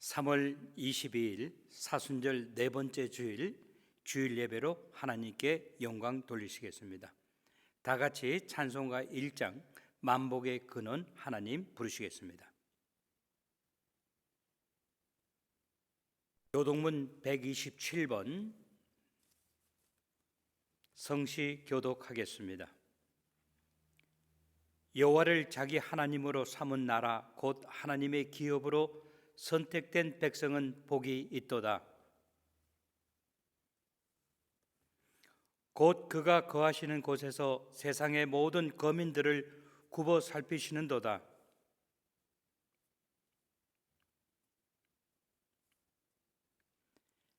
3월 22일 사순절 네 번째 주일 예배로 하나님께 영광 돌리시겠습니다. 다 같이 찬송가 1장 만복의 근원 하나님 부르시겠습니다. 교독문 127번 성시 교독하겠습니다. 여호와를 자기 하나님으로 삼은 나라 곧 하나님의 기업으로 선택된 백성은 복이 있도다. 곧 그가 거하시는 곳에서 세상의 모든 거민들을 굽어 살피시는도다.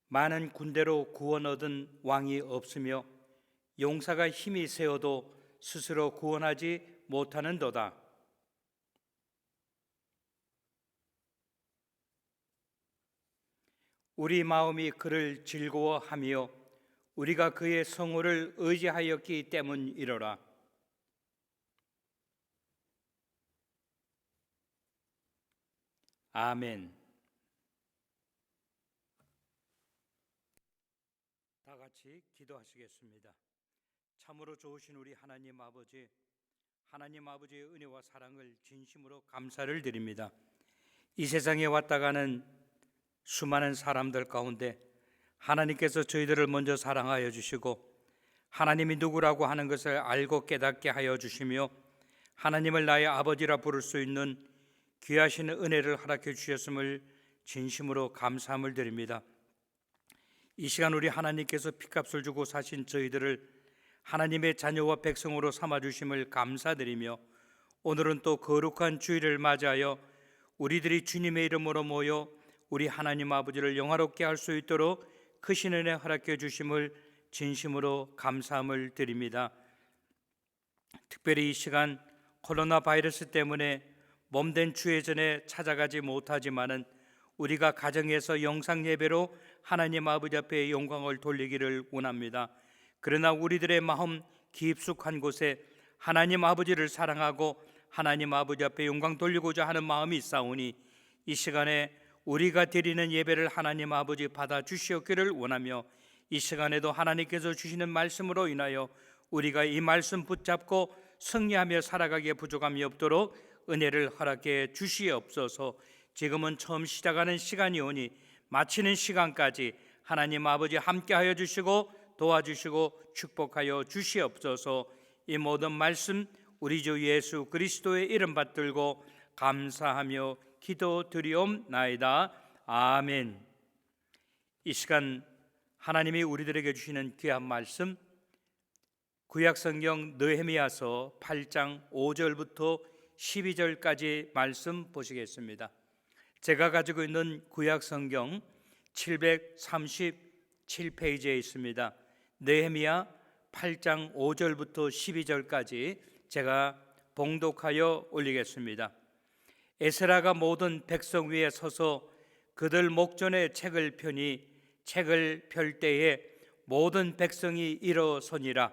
많은 군대로 구원 얻은 왕이 없으며 용사가 힘이 세어도 스스로 구원하지 못하는도다. 우리 마음이 그를 즐거워하며 우리가 그의 성호를 의지하였기 때문이로라. 아멘. 다 같이 기도하시겠습니다. 참으로 좋으신 우리 하나님 아버지의 은혜와 사랑을 진심으로 감사를 드립니다. 이 세상에 왔다 가는 수많은 사람들 가운데 하나님께서 저희들을 먼저 사랑하여 주시고 하나님이 누구라고 하는 것을 알고 깨닫게 하여 주시며 하나님을 나의 아버지라 부를 수 있는 귀하신 은혜를 허락해 주셨음을 진심으로 감사함을 드립니다. 이 시간 우리 하나님께서 피값을 주고 사신 저희들을 하나님의 자녀와 백성으로 삼아주심을 감사드리며 오늘은 또 거룩한 주일을 맞이하여 우리들이 주님의 이름으로 모여 우리 하나님 아버지를 영화롭게 할 수 있도록 크신 은혜 허락해 주심을 진심으로 감사함을 드립니다. 특별히 이 시간 코로나 바이러스 때문에 몸된 주의 전에 찾아가지 못하지만은 우리가 가정에서 영상 예배로 하나님 아버지 앞에 영광을 돌리기를 원합니다. 그러나 우리들의 마음 깊숙한 곳에 하나님 아버지를 사랑하고 하나님 아버지 앞에 영광 돌리고자 하는 마음이 있사오니 이 시간에 우리가 드리는 예배를 하나님 아버지 받아 주시옵기를 원하며 이 시간에도 하나님께서 주시는 말씀으로 인하여 우리가 이 말씀 붙잡고 승리하며 살아가기에 부족함이 없도록 은혜를 허락해 주시옵소서. 지금은 처음 시작하는 시간이오니 마치는 시간까지 하나님 아버지 함께하여 주시고 도와주시고 축복하여 주시옵소서. 이 모든 말씀 우리 주 예수 그리스도의 이름 받들고 감사하며 기도드리옵나이다. 아멘. 이 시간 하나님이 우리들에게 주시는 귀한 말씀 구약성경 느헤미야서 8장 5절부터 12절까지 말씀 보시겠습니다. 제가 가지고 있는 구약성경 737페이지에 있습니다. 느헤미야 8장 5절부터 12절까지 제가 봉독하여 올리겠습니다. 에스라가 모든 백성 위에 서서 그들 목전에 책을 펴니 책을 펼 때에 모든 백성이 일어서니라.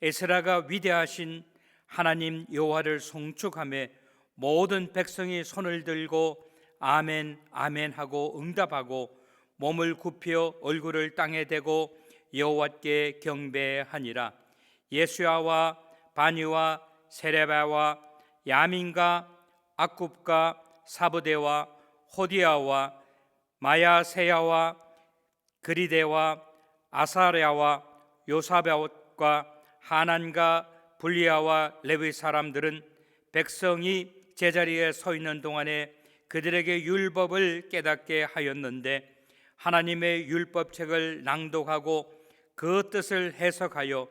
에스라가 위대하신 하나님 여호와를 송축하며 모든 백성이 손을 들고 아멘 아멘 하고 응답하고 몸을 굽혀 얼굴을 땅에 대고 여호와께 경배하니라. 예수야와 바니와 세레바와 야민과 악굽과 사브데와 호디야와 마야세야와 그리데와 아사랴와 요사벳과 하난과 불리야와 레위 사람들은 백성이 제자리에 서 있는 동안에 그들에게 율법을 깨닫게 하였는데 하나님의 율법책을 낭독하고 그 뜻을 해석하여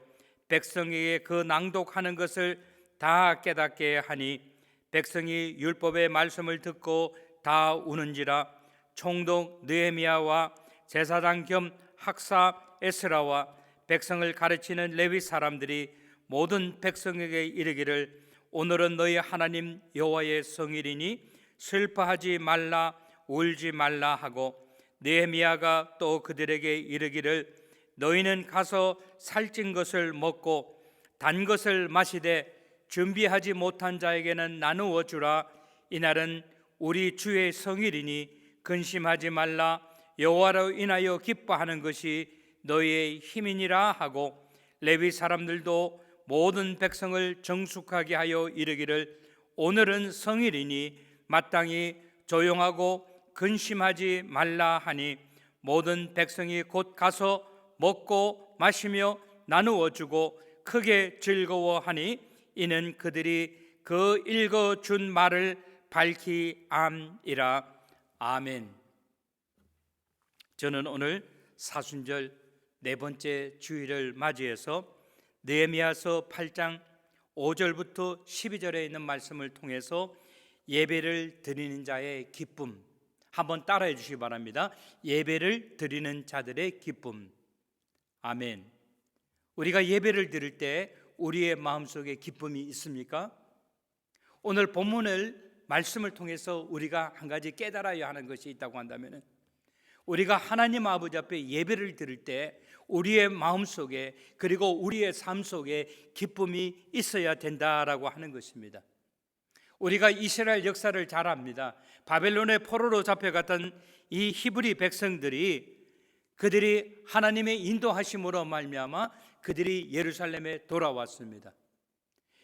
백성에게 그 낭독하는 것을 다 깨닫게 하니 백성이 율법의 말씀을 듣고 다 우는지라. 총독 느헤미야와 제사장 겸 학사 에스라와 백성을 가르치는 레위 사람들이 모든 백성에게 이르기를 오늘은 너희 하나님 여호와의 성일이니 슬퍼하지 말라 울지 말라 하고 느헤미야가 또 그들에게 이르기를 너희는 가서 살찐 것을 먹고 단 것을 마시되 준비하지 못한 자에게는 나누어 주라. 이날은 우리 주의 성일이니 근심하지 말라. 여호와로 인하여 기뻐하는 것이 너희의 힘이니라 하고, 레위 사람들도 모든 백성을 정숙하게 하여 이르기를 오늘은 성일이니 마땅히 조용하고 근심하지 말라 하니, 모든 백성이 곧 가서 먹고 마시며 나누어 주고 크게 즐거워하니, 이는 그들이 그 읽어준 말을 밝히 암이라. 아멘. 저는 오늘 사순절 네 번째 주일을 맞이해서 느헤미야서 8장 5절부터 12절에 있는 말씀을 통해서 예배를 드리는 자의 기쁨, 한번 따라해 주시기 바랍니다. 예배를 드리는 자들의 기쁨. 아멘. 우리가 예배를 드릴 때 우리의 마음속에 기쁨이 있습니까? 오늘 본문을 말씀을 통해서 우리가 한 가지 깨달아야 하는 것이 있다고 한다면, 우리가 하나님 아버지 앞에 예배를 드릴 때 우리의 마음속에, 그리고 우리의 삶 속에 기쁨이 있어야 된다라고 하는 것입니다. 우리가 이스라엘 역사를 잘 압니다. 바벨론의 포로로 잡혀갔던 이 히브리 백성들이, 그들이 하나님의 인도하심으로 말미암아 그들이 예루살렘에 돌아왔습니다.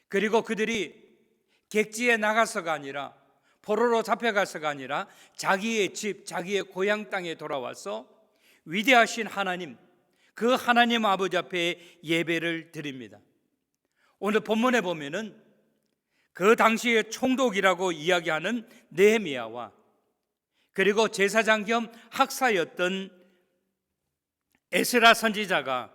그리고 그들이 객지에 나가서가 아니라, 포로로 잡혀가서가 아니라 자기의 집, 자기의 고향 땅에 돌아와서 위대하신 하나님, 그 하나님 아버지 앞에 예배를 드립니다. 오늘 본문에 보면은 그 당시에 총독이라고 이야기하는 느헤미야와, 그리고 제사장 겸 학사였던 에스라 선지자가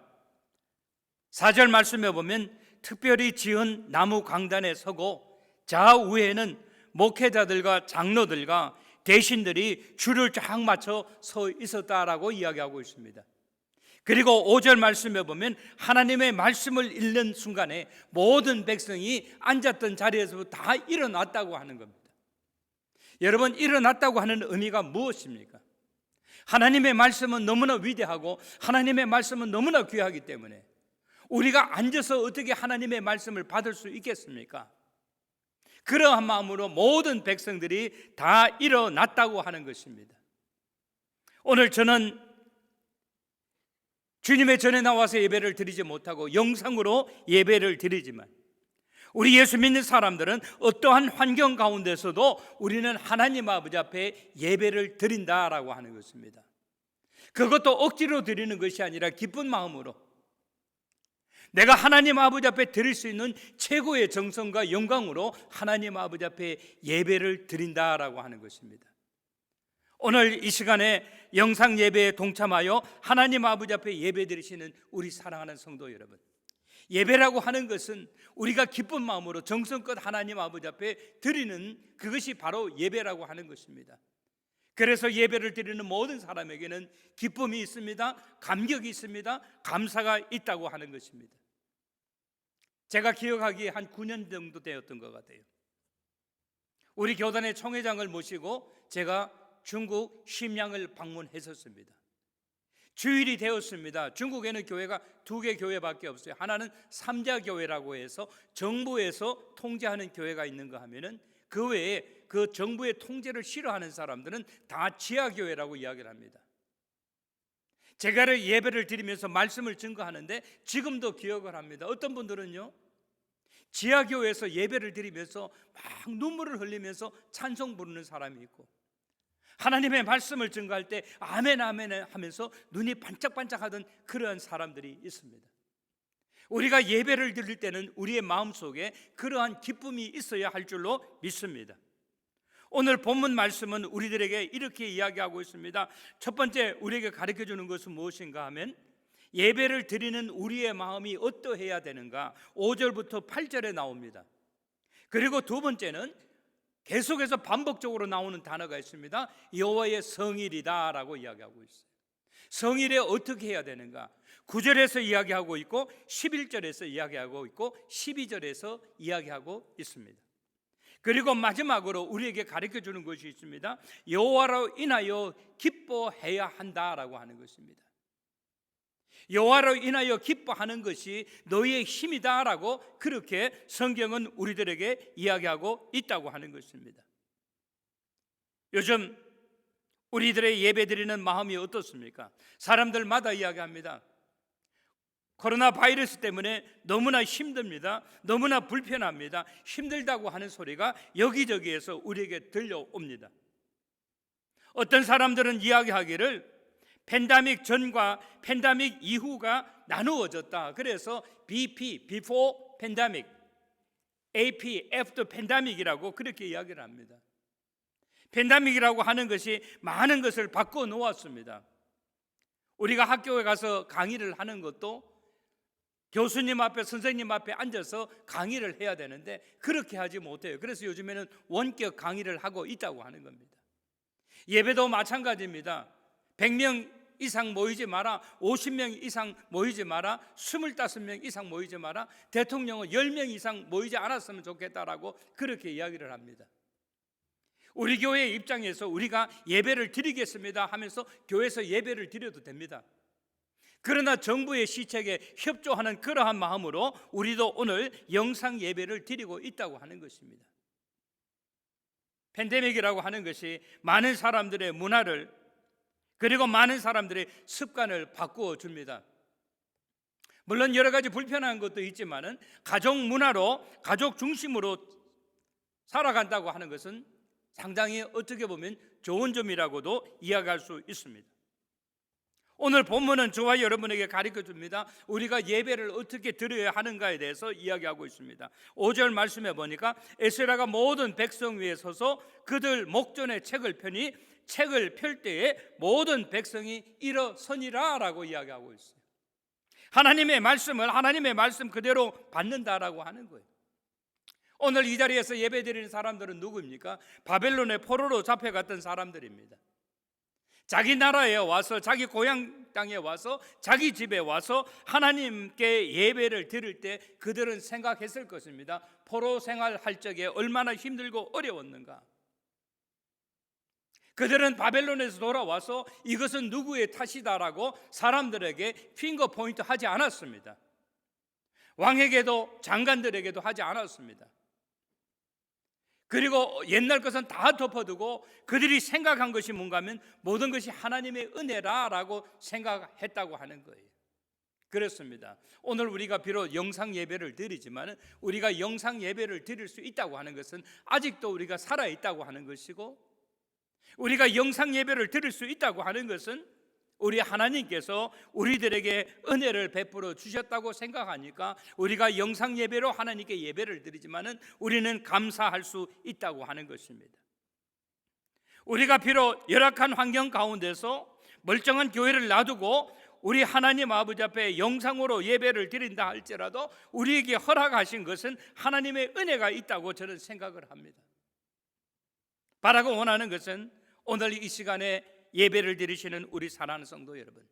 4절 말씀에 보면 특별히 지은 나무 강단에 서고 좌우에는 목회자들과 장로들과 대신들이 줄을 쫙 맞춰 서 있었다라고 이야기하고 있습니다. 그리고 5절 말씀에 보면 하나님의 말씀을 읽는 순간에 모든 백성이 앉았던 자리에서 다 일어났다고 하는 겁니다. 여러분, 일어났다고 하는 의미가 무엇입니까? 하나님의 말씀은 너무나 위대하고 하나님의 말씀은 너무나 귀하기 때문에 우리가 앉아서 어떻게 하나님의 말씀을 받을 수 있겠습니까? 그러한 마음으로 모든 백성들이 다 일어났다고 하는 것입니다. 오늘 저는 주님의 전에 나와서 예배를 드리지 못하고 영상으로 예배를 드리지만, 우리 예수 믿는 사람들은 어떠한 환경 가운데서도 우리는 하나님 아버지 앞에 예배를 드린다라고 하는 것입니다. 그것도 억지로 드리는 것이 아니라 기쁜 마음으로, 내가 하나님 아버지 앞에 드릴 수 있는 최고의 정성과 영광으로 하나님 아버지 앞에 예배를 드린다라고 하는 것입니다. 오늘 이 시간에 영상 예배에 동참하여 하나님 아버지 앞에 예배 드리시는 우리 사랑하는 성도 여러분, 예배라고 하는 것은 우리가 기쁜 마음으로 정성껏 하나님 아버지 앞에 드리는 그것이 바로 예배라고 하는 것입니다. 그래서 예배를 드리는 모든 사람에게는 기쁨이 있습니다. 감격이 있습니다. 감사가 있다고 하는 것입니다. 제가 기억하기에 한 9년 정도 되었던 것 같아요. 우리 교단의 총회장을 모시고 제가 중국 심양을 방문했었습니다. 주일이 되었습니다. 중국에는 교회가 2개 교회밖에 없어요. 하나는 삼자교회라고 해서 정부에서 통제하는 교회가 있는가 하면은, 그 외에 그 정부의 통제를 싫어하는 사람들은 다 지하교회라고 이야기를 합니다. 제가 예배를 드리면서 말씀을 증거하는데 지금도 기억을 합니다. 어떤 분들은요, 지하교회에서 예배를 드리면서 막 눈물을 흘리면서 찬송 부르는 사람이 있고, 하나님의 말씀을 증거할 때 아멘 아멘 하면서 눈이 반짝반짝하던 그러한 사람들이 있습니다. 우리가 예배를 드릴 때는 우리의 마음속에 그러한 기쁨이 있어야 할 줄로 믿습니다. 오늘 본문 말씀은 우리들에게 이렇게 이야기하고 있습니다. 첫 번째 우리에게 가르쳐주는 것은 무엇인가 하면, 예배를 드리는 우리의 마음이 어떠해야 되는가, 5절부터 8절에 나옵니다. 그리고 두 번째는 계속해서 반복적으로 나오는 단어가 있습니다. 여호와의 성일이다 라고 이야기하고 있어요. 성일에 어떻게 해야 되는가, 9절에서 이야기하고 있고 11절에서 이야기하고 있고 12절에서 이야기하고 있습니다. 그리고 마지막으로 우리에게 가르쳐주는 것이 있습니다. 여호와로 인하여 기뻐해야 한다라고 하는 것입니다. 여호와로 인하여 기뻐하는 것이 너희의 힘이다라고 그렇게 성경은 우리들에게 이야기하고 있다고 하는 것입니다. 요즘 우리들의 예배드리는 마음이 어떻습니까? 사람들마다 이야기합니다. 코로나 바이러스 때문에 너무나 힘듭니다. 너무나 불편합니다. 힘들다고 하는 소리가 여기저기에서 우리에게 들려옵니다. 어떤 사람들은 이야기하기를 팬데믹 전과 팬데믹 이후가 나누어졌다. 그래서 BP, Before Pandemic, AP, After Pandemic이라고 그렇게 이야기를 합니다. 팬데믹이라고 하는 것이 많은 것을 바꿔 놓았습니다. 우리가 학교에 가서 강의를 하는 것도 교수님 앞에, 선생님 앞에 앉아서 강의를 해야 되는데 그렇게 하지 못해요. 그래서 요즘에는 원격 강의를 하고 있다고 하는 겁니다. 예배도 마찬가지입니다. 100명 이상 모이지 마라, 50명 이상 모이지 마라, 25명 이상 모이지 마라, 대통령은 10명 이상 모이지 않았으면 좋겠다라고 그렇게 이야기를 합니다. 우리 교회의 입장에서 우리가 예배를 드리겠습니다 하면서 교회에서 예배를 드려도 됩니다. 그러나 정부의 시책에 협조하는 그러한 마음으로 우리도 오늘 영상 예배를 드리고 있다고 하는 것입니다. 팬데믹이라고 하는 것이 많은 사람들의 문화를 그리고 많은 사람들의 습관을 바꾸어 줍니다. 물론 여러 가지 불편한 것도 있지만은 가족 문화로 가족 중심으로 살아간다고 하는 것은 상당히 어떻게 보면 좋은 점이라고도 이야기할 수 있습니다. 오늘 본문은 저와 여러분에게 가르쳐 줍니다. 우리가 예배를 어떻게 드려야 하는가에 대해서 이야기하고 있습니다. 5절 말씀해 보니까 에스라가 모든 백성 위에 서서 그들 목전에 책을 펴니 책을 펼 때에 모든 백성이 일어서니라 라고 이야기하고 있어요. 하나님의 말씀을 하나님의 말씀 그대로 받는다라고 하는 거예요. 오늘 이 자리에서 예배드리는 사람들은 누구입니까? 바벨론의 포로로 잡혀갔던 사람들입니다. 자기 나라에 와서 자기 고향 땅에 와서 자기 집에 와서 하나님께 예배를 드릴 때 그들은 생각했을 것입니다. 포로 생활할 적에 얼마나 힘들고 어려웠는가. 그들은 바벨론에서 돌아와서 이것은 누구의 탓이다라고 사람들에게 핑거 포인트 하지 않았습니다. 왕에게도 장관들에게도 하지 않았습니다. 그리고 옛날 것은 다 덮어두고 그들이 생각한 것이 뭔가 하면 모든 것이 하나님의 은혜라라고 생각했다고 하는 거예요. 그렇습니다. 오늘 우리가 비록 영상 예배를 드리지만 우리가 영상 예배를 드릴 수 있다고 하는 것은 아직도 우리가 살아있다고 하는 것이고, 우리가 영상 예배를 드릴 수 있다고 하는 것은 우리 하나님께서 우리들에게 은혜를 베풀어 주셨다고 생각하니까 우리가 영상 예배로 하나님께 예배를 드리지만은 우리는 감사할 수 있다고 하는 것입니다. 우리가 비록 열악한 환경 가운데서 멀쩡한 교회를 놔두고 우리 하나님 아버지 앞에 영상으로 예배를 드린다 할지라도 우리에게 허락하신 것은 하나님의 은혜가 있다고 저는 생각을 합니다. 바라고 원하는 것은 오늘 이 시간에 예배를 드리시는 우리 사랑하는 성도 여러분,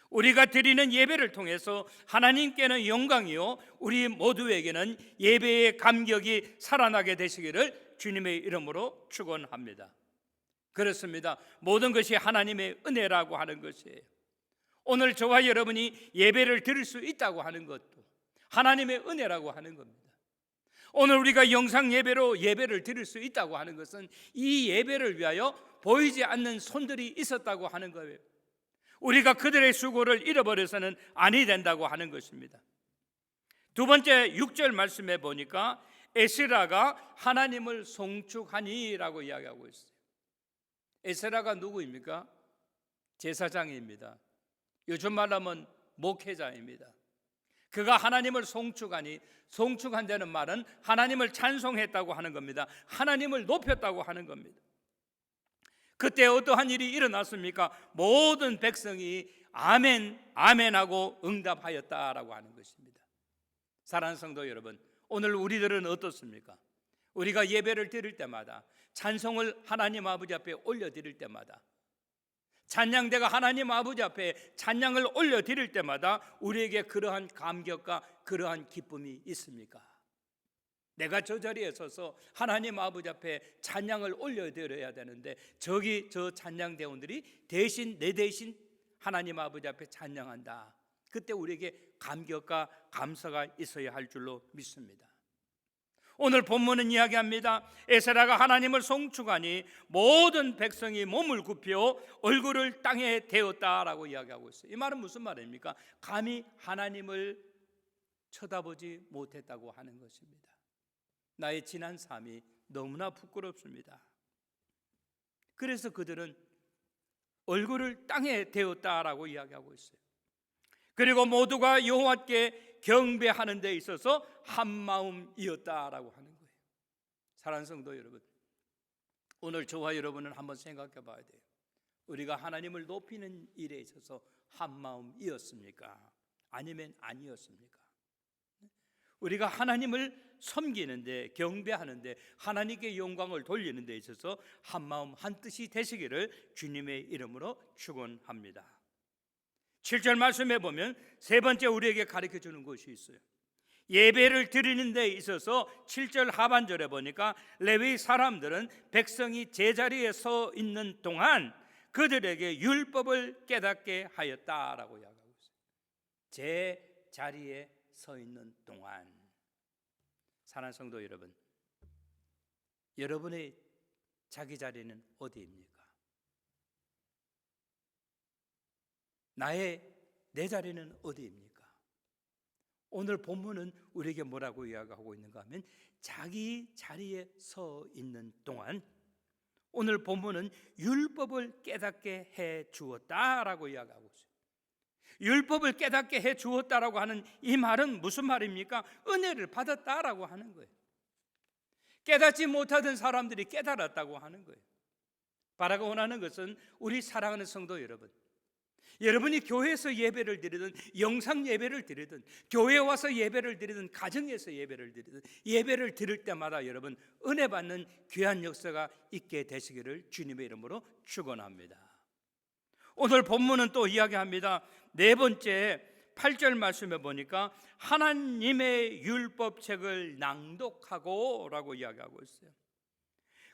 우리가 드리는 예배를 통해서 하나님께는 영광이요 우리 모두에게는 예배의 감격이 살아나게 되시기를 주님의 이름으로 축원합니다. 그렇습니다. 모든 것이 하나님의 은혜라고 하는 것이에요. 오늘 저와 여러분이 예배를 드릴 수 있다고 하는 것도 하나님의 은혜라고 하는 겁니다. 오늘 우리가 영상 예배로 예배를 드릴 수 있다고 하는 것은 이 예배를 위하여 보이지 않는 손들이 있었다고 하는 거예요. 우리가 그들의 수고를 잃어버려서는 아니 된다고 하는 것입니다. 두 번째 6절 말씀에 보니까 에스라가 하나님을 송축하니라고 이야기하고 있어요. 에스라가 누구입니까? 제사장입니다. 요즘 말하면 목회자입니다. 그가 하나님을 송축하니, 송축한다는 말은 하나님을 찬송했다고 하는 겁니다. 하나님을 높였다고 하는 겁니다. 그때 어떠한 일이 일어났습니까? 모든 백성이 아멘, 아멘하고 응답하였다라고 하는 것입니다. 사랑하는 성도 여러분, 오늘 우리들은 어떻습니까? 우리가 예배를 드릴 때마다, 찬송을 하나님 아버지 앞에 올려드릴 때마다, 찬양대가 하나님 아버지 앞에 찬양을 올려드릴 때마다 우리에게 그러한 감격과 그러한 기쁨이 있습니까? 내가 저 자리에 서서 하나님 아버지 앞에 찬양을 올려드려야 되는데 저 찬양대원들이 대신 내 대신 하나님 아버지 앞에 찬양한다. 그때 우리에게 감격과 감사가 있어야 할 줄로 믿습니다. 오늘 본문은 이야기합니다. 에스라가 하나님을 송축하니 모든 백성이 몸을 굽혀 얼굴을 땅에 대었다라고 이야기하고 있어요. 이 말은 무슨 말입니까? 감히 하나님을 쳐다보지 못했다고 하는 것입니다. 나의 지난 삶이 너무나 부끄럽습니다. 그래서 그들은 얼굴을 땅에 대었다라고 이야기하고 있어요. 그리고 모두가 여호와께 경배하는 데 있어서 한마음이었다라고 하는 거예요. 사랑하는 성도 여러분, 오늘 저와 여러분은 한번 생각해 봐야 돼요. 우리가 하나님을 높이는 일에 있어서 한마음이었습니까? 아니면 아니었습니까? 우리가 하나님을 섬기는데, 경배하는데, 하나님께 영광을 돌리는 데 있어서 한마음 한뜻이 되시기를 주님의 이름으로 축원합니다. 7절 말씀에 보면 세 번째 우리에게 가르쳐주는 것이 있어요. 예배를 드리는 데 있어서 7절 하반절에 보니까 레위 사람들은 백성이 제자리에 서 있는 동안 그들에게 율법을 깨닫게 하였다라고 이야기하고 있어요. 제자리에 서 있는 동안. 사랑하는 성도 여러분, 여러분의 자기 자리는 어디입니까? 내 자리는 어디입니까? 오늘 본문은 우리에게 뭐라고 이야기하고 있는가 하면 자기 자리에 서 있는 동안 오늘 본문은 율법을 깨닫게 해 주었다라고 이야기하고 있어요. 율법을 깨닫게 해 주었다라고 하는 이 말은 무슨 말입니까? 은혜를 받았다라고 하는 거예요. 깨닫지 못하던 사람들이 깨달았다고 하는 거예요. 바라고 원하는 것은 우리 사랑하는 성도 여러분, 여러분이 교회에서 예배를 드리든 영상 예배를 드리든 교회에 와서 예배를 드리든 가정에서 예배를 드리든 예배를 드릴 때마다 여러분 은혜 받는 귀한 역사가 있게 되시기를 주님의 이름으로 축원합니다. 오늘 본문은 또 이야기합니다. 네 번째 8절 말씀에 보니까 하나님의 율법책을 낭독하고 라고 이야기하고 있어요.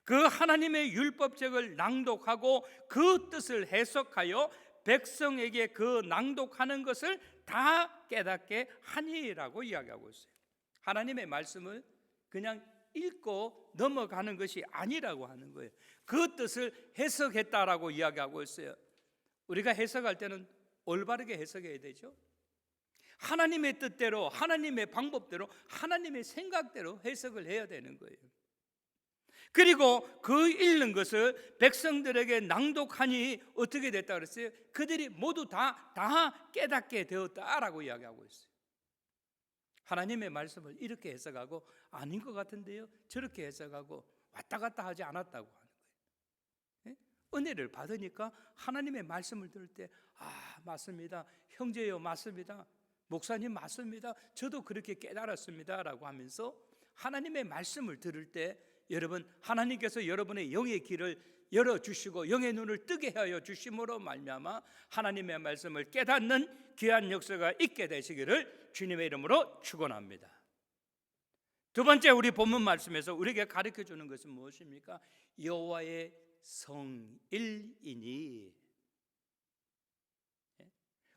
그 하나님의 율법책을 낭독하고 그 뜻을 해석하여 백성에게 그 낭독하는 것을 다 깨닫게 하니라고 이야기하고 있어요. 하나님의 말씀을 그냥 읽고 넘어가는 것이 아니라고 하는 거예요. 그 뜻을 해석했다라고 이야기하고 있어요. 우리가 해석할 때는 올바르게 해석해야 되죠. 하나님의 뜻대로, 하나님의 방법대로, 하나님의 생각대로 해석을 해야 되는 거예요. 그리고 그 읽는 것을 백성들에게 낭독하니 어떻게 됐다 그랬어요? 그들이 모두 다 깨닫게 되었다라고 이야기하고 있어요. 하나님의 말씀을 이렇게 해석하고 아닌 것 같은데요, 저렇게 해석하고 왔다 갔다 하지 않았다고 하는 거예요. 은혜를 받으니까 하나님의 말씀을 들을 때 맞습니다, 형제요 맞습니다, 목사님 맞습니다, 저도 그렇게 깨달았습니다 라고 하면서 하나님의 말씀을 들을 때 여러분, 하나님께서 여러분의 영의 길을 열어주시고 영의 눈을 뜨게 하여 주심으로 말미암아 하나님의 말씀을 깨닫는 귀한 역사가 있게 되시기를 주님의 이름으로 축원합니다. 두 번째 우리 본문 말씀에서 우리에게 가르쳐주는 것은 무엇입니까? 여호와의 성일이니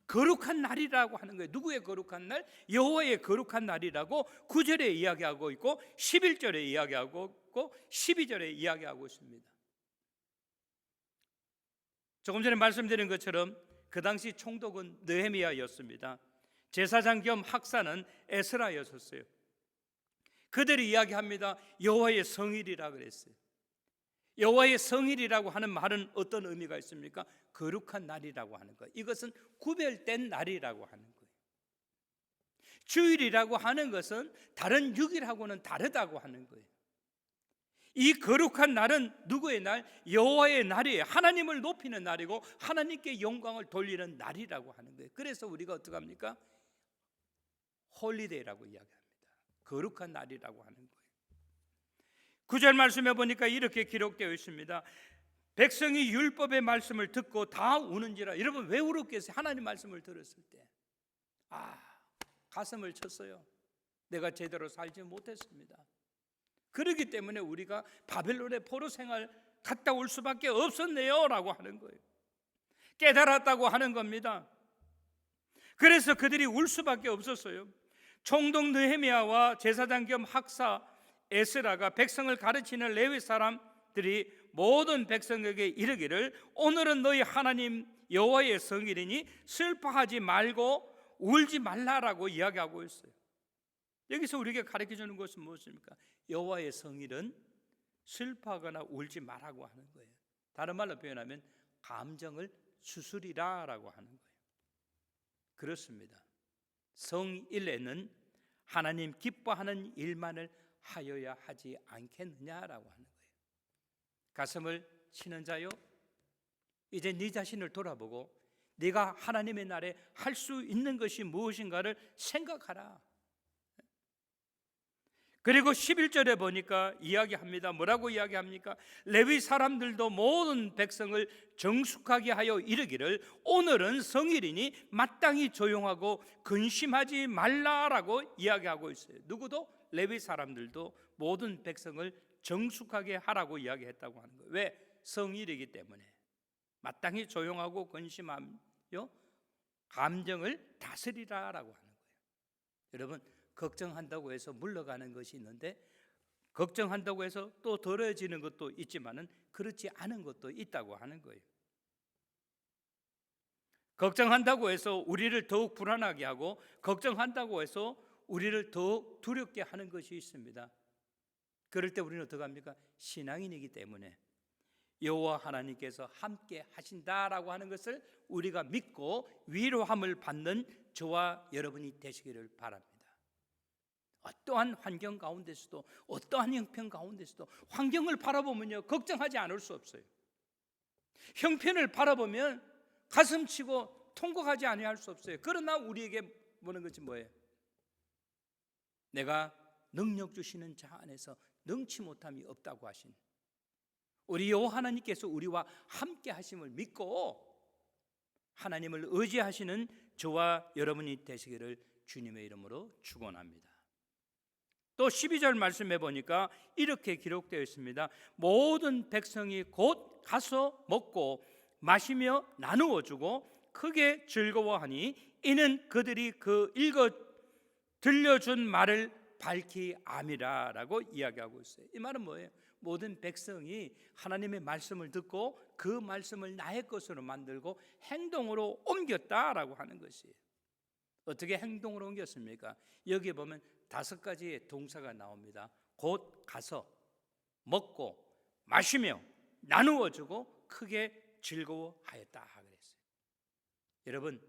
거룩한 날이라고 하는 거예요. 누구의 거룩한 날? 여호와의 거룩한 날이라고 9절에 이야기하고 있고 11절에 이야기하고 있고 12절에 이야기하고 있습니다. 조금 전에 말씀드린 것처럼 그 당시 총독은 느헤미야였습니다. 제사장 겸 학사는 에스라였었어요. 그들이 이야기합니다. 여호와의 성일이라 그랬어요. 여호와의 성일이라고 하는 말은 어떤 의미가 있습니까? 거룩한 날이라고 하는 거예요. 이것은 구별된 날이라고 하는 거예요. 주일이라고 하는 것은 다른 6일하고는 다르다고 하는 거예요. 이 거룩한 날은 누구의 날? 여호와의 날이에요. 하나님을 높이는 날이고 하나님께 영광을 돌리는 날이라고 하는 거예요. 그래서 우리가 어떻게 합니까? 홀리데이라고 이야기합니다. 거룩한 날이라고 하는 거예요. 9절 말씀에 보니까 이렇게 기록되어 있습니다. 백성이 율법의 말씀을 듣고 다 우는지라. 여러분 왜 울었겠어요? 하나님 말씀을 들었을 때 가슴을 쳤어요. 내가 제대로 살지 못했습니다. 그렇기 때문에 우리가 바벨론의 포로 생활 갔다 올 수밖에 없었네요 라고 하는 거예요. 깨달았다고 하는 겁니다. 그래서 그들이 울 수밖에 없었어요. 총독 느헤미야와 제사장 겸 학사 에스라가 백성을 가르치는 레위 사람들이 모든 백성에게 이르기를 오늘은 너희 하나님 여호와의 성일이니 슬퍼하지 말고 울지 말라라고 이야기하고 있어요. 여기서 우리에게 가르쳐주는 것은 무엇입니까? 여호와의 성일은 슬퍼하거나 울지 말라고 하는 거예요. 다른 말로 표현하면 감정을 추스리라라고 하는 거예요. 그렇습니다. 성일에는 하나님 기뻐하는 일만을 하여야 하지 않겠느냐라고 하는 거예요. 가슴을 치는 자요, 이제 네 자신을 돌아보고 네가 하나님의 날에 할 수 있는 것이 무엇인가를 생각하라. 그리고 11절에 보니까 이야기합니다. 뭐라고 이야기합니까? 레위 사람들도 모든 백성을 정숙하게 하여 이르기를 오늘은 성일이니 마땅히 조용하고 근심하지 말라라고 이야기하고 있어요. 누구도? 레위 사람들도 모든 백성을 정숙하게 하라고 이야기했다고 하는 거예요. 왜? 성일이기 때문에 마땅히 조용하고 근심하며 감정을 다스리라라고 하는 거예요. 여러분, 걱정한다고 해서 물러가는 것이 있는데 걱정한다고 해서 또 덜어지는 것도 있지만은 그렇지 않은 것도 있다고 하는 거예요. 걱정한다고 해서 우리를 더욱 불안하게 하고 걱정한다고 해서 우리를 더욱 두렵게 하는 것이 있습니다. 그럴 때 우리는 어떻게 합니까? 신앙인이기 때문에 여호와 하나님께서 함께 하신다라고 하는 것을 우리가 믿고 위로함을 받는 저와 여러분이 되시기를 바랍니다. 어떠한 환경 가운데서도 어떠한 형편 가운데서도 환경을 바라보면요 걱정하지 않을 수 없어요. 형편을 바라보면 가슴치고 통곡하지 아니할 수 없어요. 그러나 우리에게 보는 것이 뭐예요? 내가 능력 주시는 자 안에서 능치 못함이 없다고 하신 우리 여호와 하나님께서 우리와 함께 하심을 믿고 하나님을 의지하시는 저와 여러분이 되시기를 주님의 이름으로 축원합니다. 또 12절 말씀해 보니까 이렇게 기록되어 있습니다. 모든 백성이 곧 가서 먹고 마시며 나누어 주고 크게 즐거워하니 이는 그들이 그 읽어 들려준 말을 밝히 암이라라고 이야기하고 있어요. 이 말은 뭐예요? 모든 백성이 하나님의 말씀을 듣고 그 말씀을 나의 것으로 만들고 행동으로 옮겼다라고 하는 것이에요. 어떻게 행동으로 옮겼습니까? 여기에 보면 5가지의 동사가 나옵니다. 곧 가서 먹고 마시며 나누어 주고 크게 즐거워하였다 그랬어요. 여러분,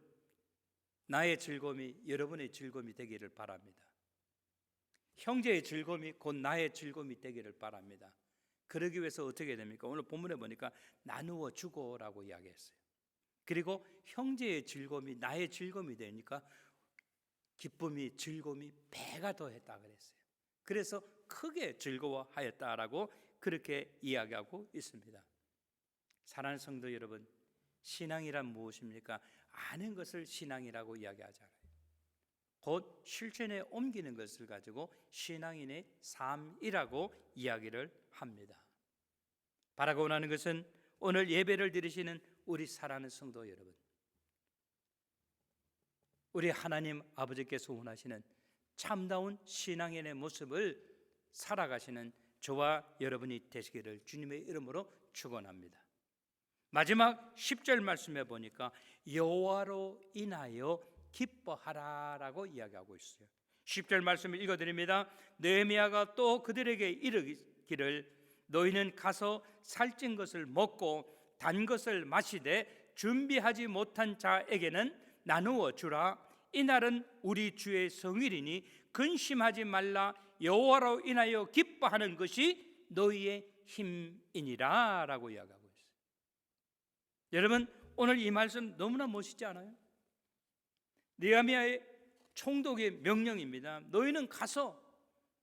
나의 즐거움이 여러분의 즐거움이 되기를 바랍니다. 형제의 즐거움이 곧 나의 즐거움이 되기를 바랍니다. 그러기 위해서 어떻게 됩니까? 오늘 본문에 보니까 나누어 주고라고 이야기했어요. 그리고 형제의 즐거움이 나의 즐거움이 되니까 기쁨이 즐거움이 배가 더했다 그랬어요. 그래서 크게 즐거워하였다라고 그렇게 이야기하고 있습니다. 사랑하는 성도 여러분, 신앙이란 무엇입니까? 아는 것을 신앙이라고 이야기하잖아요. 곧 실천에 옮기는 것을 가지고 신앙인의 삶이라고 이야기를 합니다. 바라고 원하는 것은 오늘 예배를 드리시는 우리 사랑하는 성도 여러분, 우리 하나님 아버지께서 원하시는 참다운 신앙인의 모습을 살아가시는 저와 여러분이 되시기를 주님의 이름으로 축원합니다. 마지막 10절 말씀해 보니까 여호와로 인하여 기뻐하라라고 이야기하고 있어요. 10절 말씀을 읽어드립니다. 느헤미야가 또 그들에게 이르기를 너희는 가서 살찐 것을 먹고 단 것을 마시되 준비하지 못한 자에게는 나누어 주라. 이날은 우리 주의 성일이니 근심하지 말라. 여호와로 인하여 기뻐하는 것이 너희의 힘이니라 라고 이야기하고 있어요. 여러분, 오늘 이 말씀 너무나 멋있지 않아요? 느헤미야의 총독의 명령입니다. 너희는 가서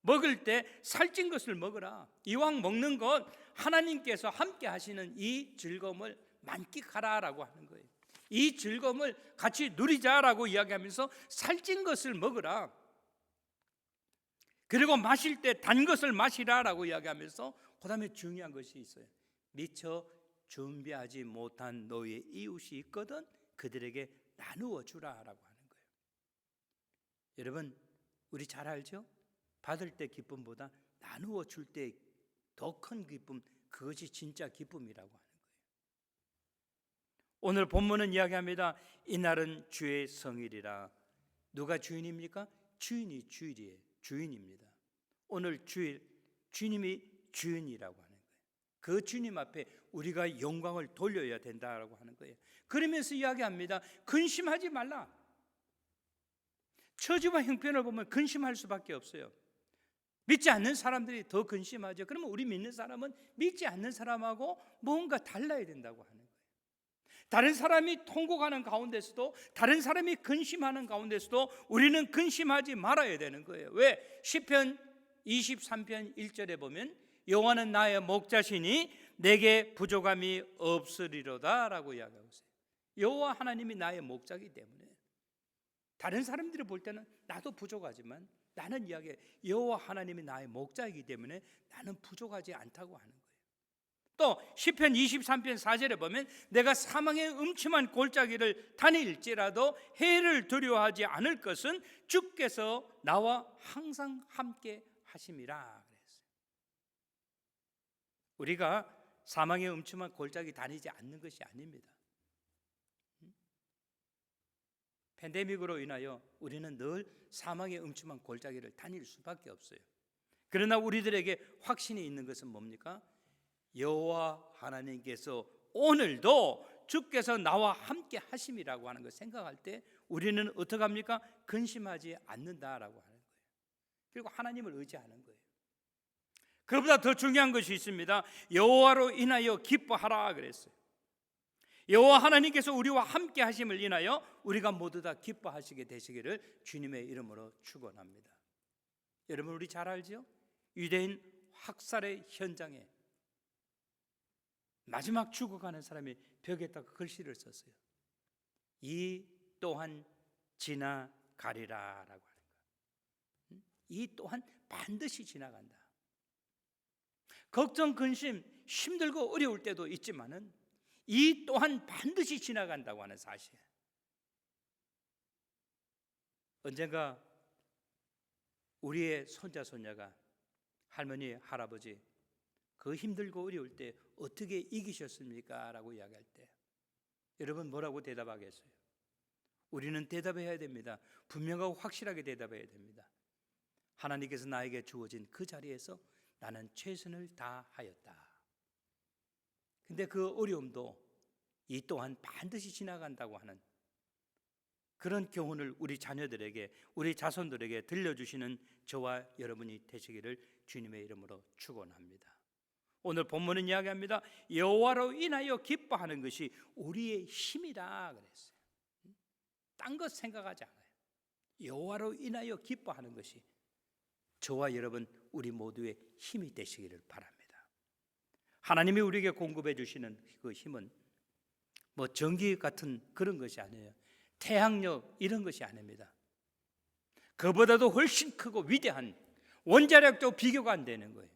먹을 때 살찐 것을 먹으라. 이왕 먹는 것 하나님께서 함께 하시는 이 즐거움을 만끽하라라고 하는 거예요. 이 즐거움을 같이 누리자라고 이야기하면서 살찐 것을 먹으라. 그리고 마실 때 단 것을 마시라라고 이야기하면서 그 다음에 중요한 것이 있어요. 미처 준비하지 못한 너희의 이웃이 있거든 그들에게 나누어 주라라고 하는 거예요. 여러분, 우리 잘 알죠? 받을 때 기쁨보다 나누어 줄 때 더 큰 기쁨, 그것이 진짜 기쁨이라고 하는 거예요. 오늘 본문은 이야기합니다. 이날은 주의 성일이라. 누가 주인입니까? 주인이 주인입니다. 오늘 주일, 주님이 주인이라고 하는 거예요. 그 주님 앞에 우리가 영광을 돌려야 된다라고 하는 거예요. 그러면서 이야기합니다. 근심하지 말라. 처지와 형편을 보면 근심할 수밖에 없어요. 믿지 않는 사람들이 더 근심하죠. 그러면 우리 믿는 사람은 믿지 않는 사람하고 뭔가 달라야 된다고 하는 거예요. 다른 사람이 통곡하는 가운데서도, 다른 사람이 근심하는 가운데서도 우리는 근심하지 말아야 되는 거예요. 왜? 시편 23편 1절에 보면 여호와는 나의 목자시니 내게 부족함이 없으리로다 라고 이야기하고 있어요. 여호와 하나님이 나의 목자이기 때문에 다른 사람들이 볼 때는 나도 부족하지만 나는 이야기해, 여호와 하나님이 나의 목자이기 때문에 나는 부족하지 않다고 하는 거예요. 또 시편 23편 4절에 보면 내가 사망의 음침한 골짜기를 다닐지라도 해를 두려워하지 않을 것은 주께서 나와 항상 함께 하심이라 그랬어요. 우리가 사망의 음침한 골짜기 다니지 않는 것이 아닙니다. 팬데믹으로 인하여 우리는 늘 사망의 음침한 골짜기를 다닐 수밖에 없어요. 그러나 우리들에게 확신이 있는 것은 뭡니까? 여호와 하나님께서 오늘도 주께서 나와 함께 하심이라고 하는 걸 생각할 때 우리는 어떻게 합니까? 근심하지 않는다라고 하는 거예요. 그리고 하나님을 의지하는 거예요. 그보다 더 중요한 것이 있습니다. 여호와로 인하여 기뻐하라 그랬어요. 여호와 하나님께서 우리와 함께 하심을 인하여 우리가 모두 다 기뻐하시게 되시기를 주님의 이름으로 축원합니다. 여러분, 우리 잘 알죠? 유대인 학살의 현장에 마지막 죽어가는 사람이 벽에다가 글씨를 썼어요. 이 또한 지나가리라 라고 하는 거예요. 이 또한 반드시 지나간다. 걱정, 근심, 힘들고 어려울 때도 있지만은 이 또한 반드시 지나간다고 하는 사실. 언젠가 우리의 손자 손녀가 할머니 할아버지 그 힘들고 어려울 때 어떻게 이기셨습니까? 라고 이야기할 때 여러분 뭐라고 대답하겠어요? 우리는 대답해야 됩니다. 분명하고 확실하게 대답해야 됩니다. 하나님께서 나에게 주어진 그 자리에서 나는 최선을 다하였다. 근데 그 어려움도 이 또한 반드시 지나간다고 하는 그런 교훈을 우리 자녀들에게, 우리 자손들에게 들려주시는 저와 여러분이 되시기를 주님의 이름으로 축원합니다. 오늘 본문은 이야기합니다. 여호와로 인하여 기뻐하는 것이 우리의 힘이다 그랬어요. 딴 것 생각하지 않아요. 여호와로 인하여 기뻐하는 것이 저와 여러분 우리 모두의 힘이 되시기를 바랍니다. 하나님이 우리에게 공급해 주시는 그 힘은 뭐 전기 같은 그런 것이 아니에요. 태양력 이런 것이 아닙니다. 그보다도 훨씬 크고 위대한 원자력도 비교가 안 되는 거예요.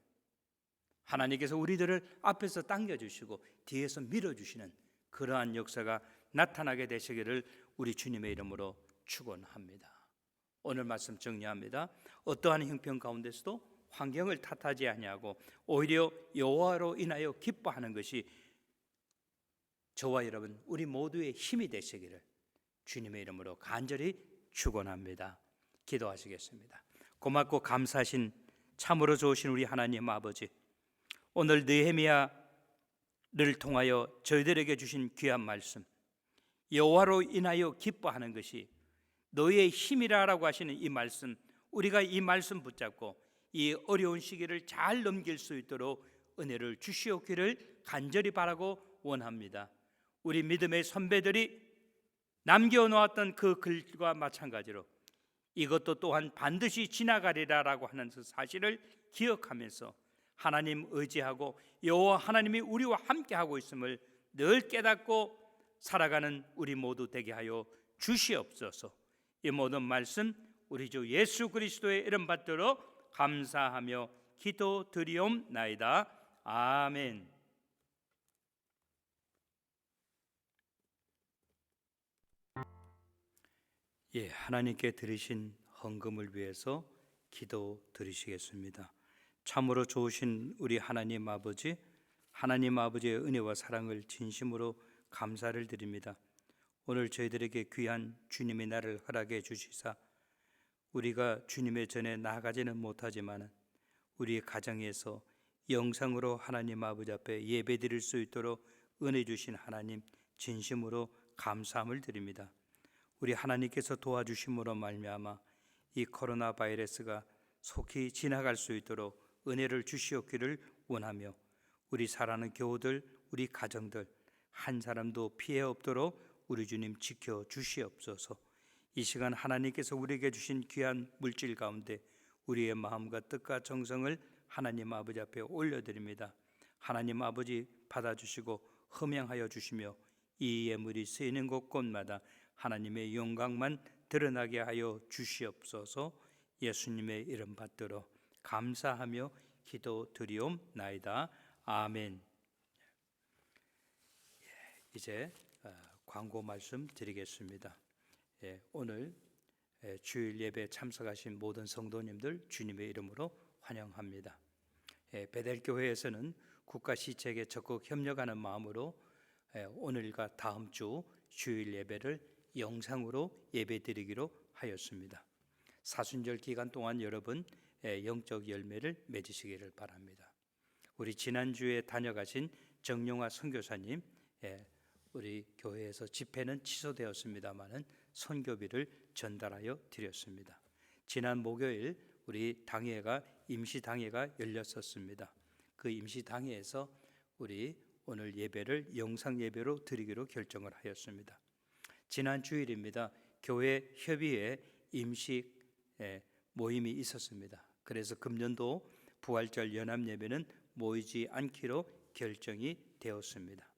하나님께서 우리들을 앞에서 당겨주시고 뒤에서 밀어주시는 그러한 역사가 나타나게 되시기를 우리 주님의 이름으로 축원합니다. 오늘 말씀 정리합니다. 어떠한 형편 가운데서도 환경을 탓하지 아니하고 오히려 여호와로 인하여 기뻐하는 것이 저와 여러분 우리 모두의 힘이 되시기를 주님의 이름으로 간절히 축원합니다. 기도하시겠습니다. 고맙고 감사하신 참으로 좋으신 우리 하나님 아버지, 오늘 느헤미야를 통하여 저희들에게 주신 귀한 말씀, 여호와로 인하여 기뻐하는 것이 너의 힘이라라고 하시는 이 말씀, 우리가 이 말씀 붙잡고 이 어려운 시기를 잘 넘길 수 있도록 은혜를 주시옵기를 간절히 바라고 원합니다. 우리 믿음의 선배들이 남겨놓았던 그 글과 마찬가지로 이것도 또한 반드시 지나가리라라고 하는 그 사실을 기억하면서 하나님 의지하고 여호와 하나님이 우리와 함께하고 있음을 늘 깨닫고 살아가는 우리 모두 되게 하여 주시옵소서. 이 모든 말씀 우리 주 예수 그리스도의 이름 받들어 감사하며 기도드리옵나이다. 아멘. 예, 하나님께 드리신 헌금을 위해서 기도 드리시겠습니다. 참으로 좋으신 우리 하나님 아버지, 하나님 아버지의 은혜와 사랑을 진심으로 감사를 드립니다. 오늘 저희들에게 귀한 주님의 날을 허락해 주시사 우리가 주님의 전에 나아가지는 못하지만 우리의 가정에서 영상으로 하나님 아버지 앞에 예배드릴 수 있도록 은혜 주신 하나님 진심으로 감사함을 드립니다. 우리 하나님께서 도와주심으로 말미암아 이 코로나 바이러스가 속히 지나갈 수 있도록 은혜를 주시옵기를 원하며 우리 사랑하는 교우들, 우리 가정들 한 사람도 피해 없도록 우리 주님 지켜 주시옵소서. 이 시간 하나님께서 우리에게 주신 귀한 물질 가운데 우리의 마음과 뜻과 정성을 하나님 아버지 앞에 올려드립니다. 하나님 아버지 받아주시고 흠양하여 주시며 이 예물이 쓰이는 곳곳마다 하나님의 영광만 드러나게 하여 주시옵소서. 예수님의 이름 받들어 감사하며 기도드리옵나이다. 아멘. 이제 광고 말씀 드리겠습니다. 오늘 주일 예배 참석하신 모든 성도님들 주님의 이름으로 환영합니다. 베델교회에서는 국가시책에 적극 협력하는 마음으로 오늘과 다음 주 주일 예배를 영상으로 예배드리기로 하였습니다. 사순절 기간 동안 여러분 영적 열매를 맺으시기를 바랍니다. 우리 지난주에 다녀가신 정용화 선교사님, 우리 교회에서 집회는 취소되었습니다마는 선교비를 전달하여 드렸습니다. 지난 목요일 우리 당회가 임시당회가 열렸었습니다. 그 임시당회에서 우리 오늘 예배를 영상 예배로 드리기로 결정을 하였습니다. 지난 주일입니다. 교회 협의회 임시 모임이 있었습니다. 그래서 금년도 부활절 연합 예배는 모이지 않기로 결정이 되었습니다.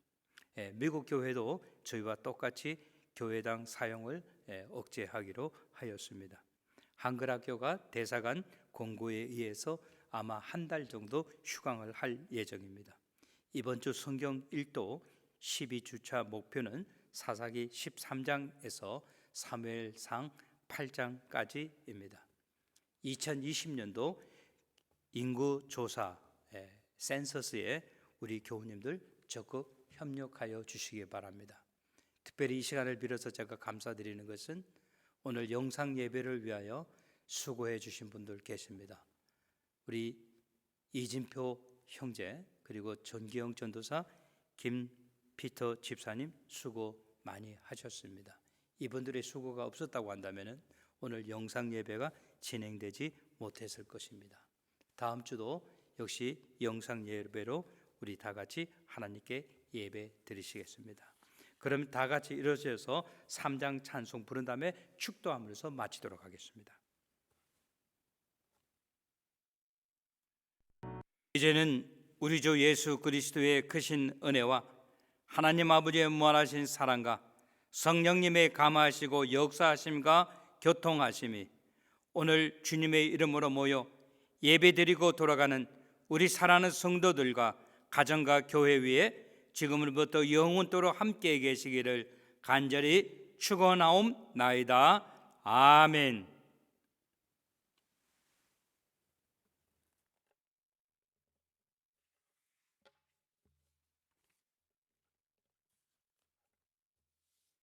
미국 교회도 저희와 똑같이 교회당 사용을 억제하기로 하였습니다. 한글학교가 대사관 공고에 의해서 아마 한 달 정도 휴강을 할 예정입니다. 이번 주 성경 1도 12주차 목표는 사사기 13장에서 사무엘상 8장까지입니다. 2020년도 인구조사 센서스에 우리 교우님들 적극 협력하여 주시기 바랍니다. 특별히 이 시간을 빌어서 제가 감사드리는 것은 오늘 영상 예배를 위하여 수고해 주신 분들 계십니다. 우리 이진표 형제 그리고 전기영 전도사 김피터 집사님 수고 많이 하셨습니다. 이분들의 수고가 없었다고 한다면 오늘 영상 예배가 진행되지 못했을 것입니다. 다음 주도 역시 영상 예배로 우리 다 같이 하나님께 예배 드리시겠습니다. 그럼 다 같이 일어서서 3장 찬송 부른 다음에 축도하면서 마치도록 하겠습니다. 이제는 우리 주 예수 그리스도의 크신 은혜와 하나님 아버지의 무한하신 사랑과 성령님의 감화하시고 역사하심과 교통하심이 오늘 주님의 이름으로 모여 예배드리고 돌아가는 우리 사랑하는 성도들과 가정과 교회 위에 지금부터 영원토록 함께 계시기를 간절히 축원하옵나이다. 아멘.